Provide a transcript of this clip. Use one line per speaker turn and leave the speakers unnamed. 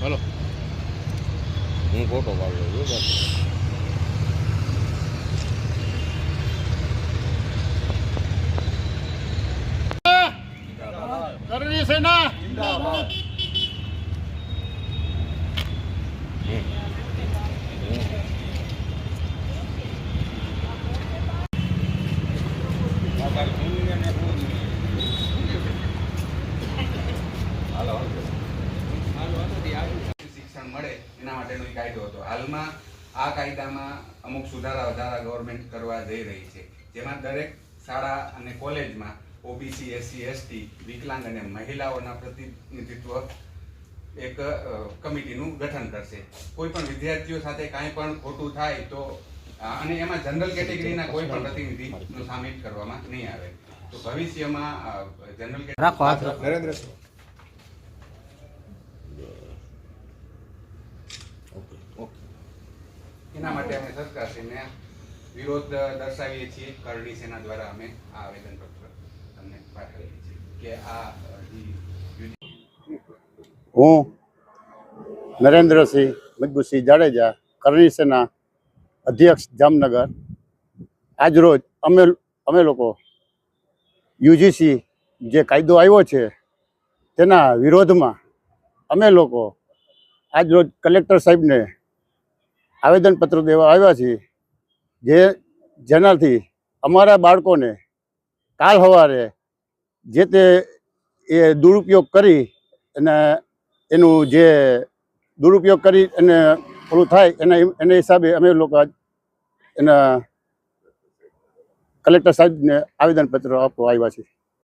હાલો હું ફોટો પાડું છું કરણી સેના જિંદાબાદ
શિક્ષણ મળે એના માટેનો કાયદો હતો. હાલમાં આ કાયદામાં અમુક સુધારા વધારા ગવર્મેન્ટ કરવા જઈ રહી છે, જેમાં દરેક શાળા અને કોલેજમાં ઓબીસી, એસસી, એસટી, વિકલાંગ અને મહિલાઓના પ્રતિનિધિત્વ એક કમિટીનું ગઠન કરશે. કોઈ પણ વિદ્યાર્થીઓ સાથે કાંઈ પણ ખોટું થાય તો અને એમાં જનરલ કેટેગરીના કોઈ પણ પ્રતિનિધિનો સામેલ કરવામાં નહીં આવે. તો ભવિષ્યમાં જનરલ કેટેગરી એના માટે અમે સરકારશ્રીને વિરોધ દર્શાવીએ છીએ. કરણી સેના દ્વારા અમે આ આવેદનપત્ર તમને પાઠવીએ છીએ કે આ
હું નરેન્દ્રસિંહ મજબૂતસિંહ જાડેજા, કરણી સેના અધ્યક્ષ જામનગર. આજરોજ અમે લોકો યુજીસી જે કાયદો આવ્યો છે તેના વિરોધમાં અમે લોકો આજરોજ કલેક્ટર સાહેબને આવેદનપત્ર દેવા આવ્યા છીએ, જેનાથી અમારા બાળકોને કાલ સવારે જે તે એ દુરુપયોગ કરી અને એનું જે દુરુપયોગ કરી અને ઓલું થાય એના હિસાબે અમે લોકો એના કલેક્ટર સાહેબને આવેદનપત્ર આપવા આવ્યા છીએ.